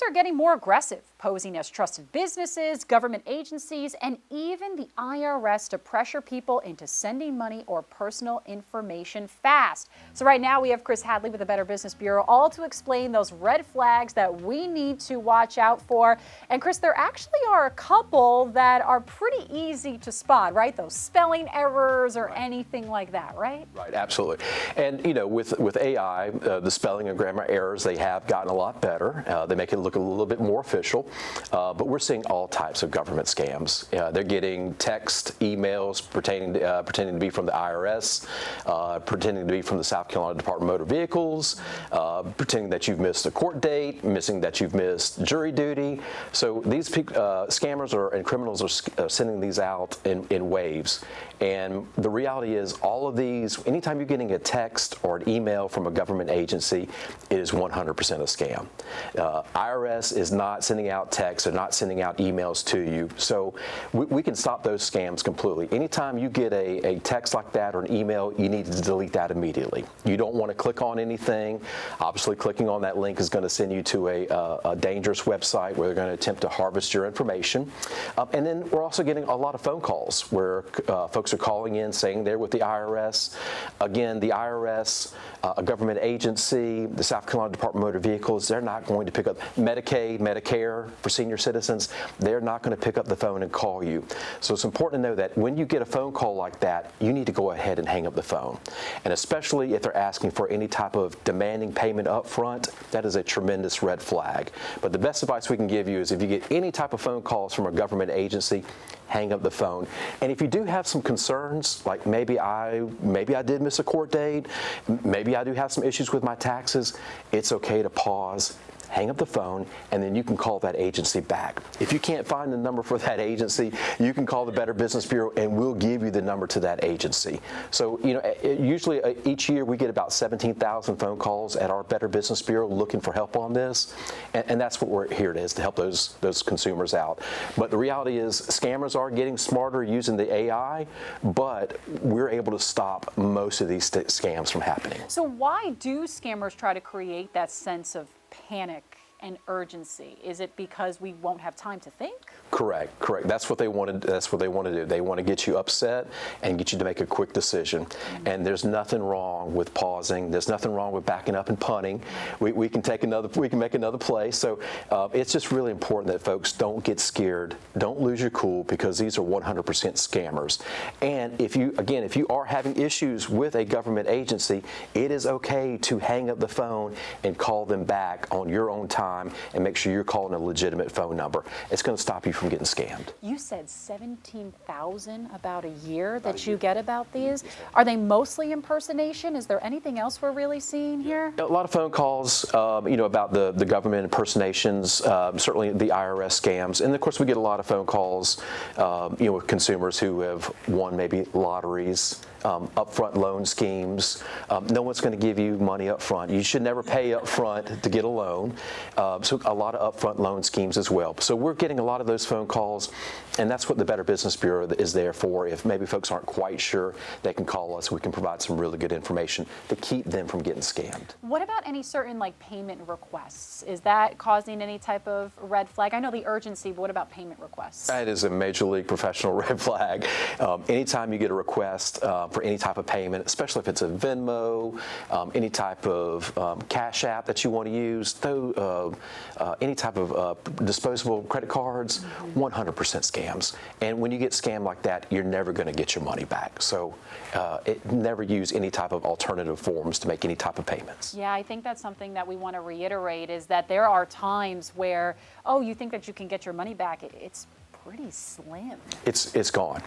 are getting more aggressive, posing as trusted businesses, government agencies, and even the IRS to pressure people into sending money or personal information fast. So right now we have Chris Hadley with the Better Business Bureau, all to explain those red flags that we need to watch out for. And Chris, there actually are a couple that are pretty easy to spot, right? Those spelling errors or anything like that, right? Right, absolutely. And you know, with AI, the spelling and grammar errors, they have gotten a lot better. They make it look a little bit more official. But we're seeing all types of government scams. They're getting text, emails pretending to be from the IRS, pretending to be from the South Carolina Department of Motor Vehicles, pretending that you've missed a court date, missing that you've missed jury duty. So these scammers and criminals are sending these out in waves. And the reality is, all of these, anytime you're getting a text or an email from a government agency, it is 100% a scam. IRS is not sending out texts, they're not sending out emails to you. So we can stop those scams completely. Anytime you get a text like that or an email, you need to delete that immediately. You don't want to click on anything. Obviously, clicking on that link is going to send you to a dangerous website where they're going to attempt to harvest your information. And then we're also getting a lot of phone calls where folks are calling in saying they're with the IRS. Again, the IRS, a government agency, the South Carolina Department of Motor Vehicles, they're not going to pick up Medicaid, Medicare for senior citizens. They're not going to pick up the phone and call you. So it's important to know that when you get a phone call like that, you need to go ahead and hang up the phone. And especially if they're asking for any type of demanding payment up front, that is a tremendous red flag. But the best advice we can give you is if you get any type of phone calls from a government agency, hang up the phone. And if you do have some concerns, like maybe I did miss a court date, maybe I do have some issues with my taxes, it's okay to pause, hang up the phone, and then you can call that agency back. If you can't find the number for that agency, you can call the Better Business Bureau and we'll give you the number to that agency. So, you know, usually each year we get about 17,000 phone calls at our Better Business Bureau looking for help on this, and that's what we're here to help those consumers out. But the reality is scammers are getting smarter using the AI, but we're able to stop most of these scams from happening. So why do scammers try to create that sense of panic and urgency? Is it because we won't have time to think? Correct. That's what they want to. That's what they want to do. They want to get you upset and get you to make a quick decision. And there's nothing wrong with pausing. There's nothing wrong with backing up and punting. We can take another. We can make another play. So it's just really important that folks don't get scared. Don't lose your cool, because these are 100% scammers. And if you are having issues with a government agency, it is okay to hang up the phone and call them back on your own time and make sure you're calling a legitimate phone number. It's going to stop you from getting scammed. You said 17,000 about a year that you get about these. Are they mostly impersonation? Is there anything else we're really seeing here? A lot of phone calls, about the government impersonations, certainly the IRS scams, and of course we get a lot of phone calls, with consumers who have won maybe lotteries. Upfront loan schemes. No one's going to give you money up front. You should never pay up front to get a loan. So a lot of upfront loan schemes as well. So we're getting a lot of those phone calls, and that's what the Better Business Bureau is there for. If maybe folks aren't quite sure, they can call us. We can provide some really good information to keep them from getting scammed. What about any certain payment requests? Is that causing any type of red flag? I know the urgency, but what about payment requests? That is a major league professional red flag. Anytime you get a request for any type of payment, especially if it's a Venmo, any type of Cash App that you want to use, any type of disposable credit cards, 100% scams. And when you get scammed like that, you're never going to get your money back. So never use any type of alternative forms to make any type of payments. Yeah, I think that's something that we want to reiterate, is that there are times where, you think that you can get your money back. It's pretty slim. It's gone.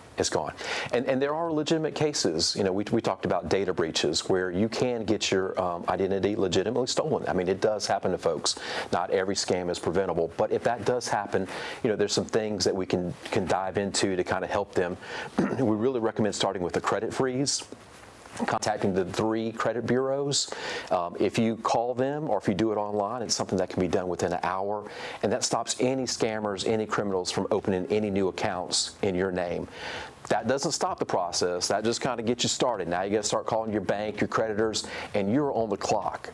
And there are legitimate cases. We talked about data breaches where you can get your identity legitimately stolen. I mean, it does happen to folks. Not every scam is preventable, but if that does happen, there's some things that we can dive into to kind of help them. We really recommend starting with a credit freeze. contacting the 3 credit bureaus. If you call them or if you do it online, it's something that can be done within an hour, and that stops any scammers, any criminals from opening any new accounts in your name. That doesn't stop the process. That just kind of gets you started. Now you got to start calling your bank, your creditors, and you're on the clock.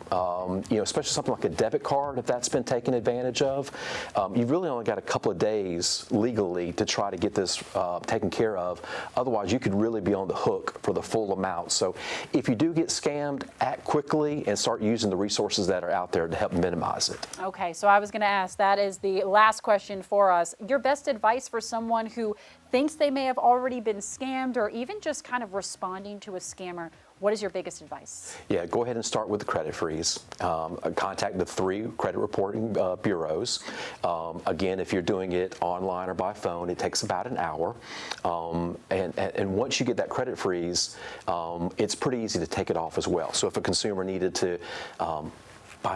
Especially something like a debit card, if that's been taken advantage of, you've really only got a couple of days legally to try to get this taken care of. Otherwise, you could really be on the hook for the full amount. So if you do get scammed, act quickly and start using the resources that are out there to help minimize it. Okay, so I was going to ask, that is the last question for us. Your best advice for someone who thinks they may have already been scammed or even just kind of responding to a scammer, what is your biggest advice? Yeah, go ahead and start with the credit freeze. Contact the 3 credit reporting bureaus. Again, if you're doing it online or by phone, it takes about an hour. And once you get that credit freeze, it's pretty easy to take it off as well. So if a consumer needed to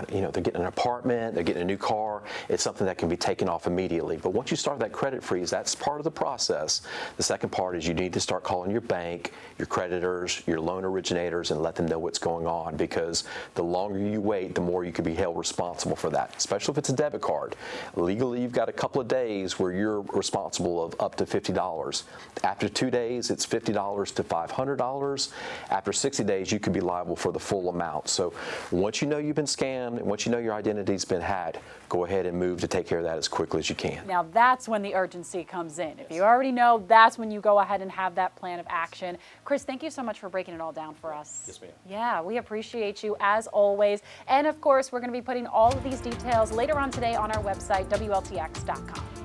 they're getting an apartment, they're getting a new car, it's something that can be taken off immediately. But once you start that credit freeze, that's part of the process. The second part is you need to start calling your bank, your creditors, your loan originators, and let them know what's going on, because the longer you wait, the more you could be held responsible for that, especially if it's a debit card. Legally, you've got a couple of days where you're responsible of up to $50. After 2 days, it's $50 to $500. After 60 days, you could be liable for the full amount. So once you know you've been scammed, and once you know your identity's been hacked, go ahead and move to take care of that as quickly as you can. Now that's when the urgency comes in. If you already know, that's when you go ahead and have that plan of action. Chris, thank you so much for breaking it all down for us. Yes, ma'am. Yeah, we appreciate you as always. And of course, we're going to be putting all of these details later on today on our website, WLTX.com.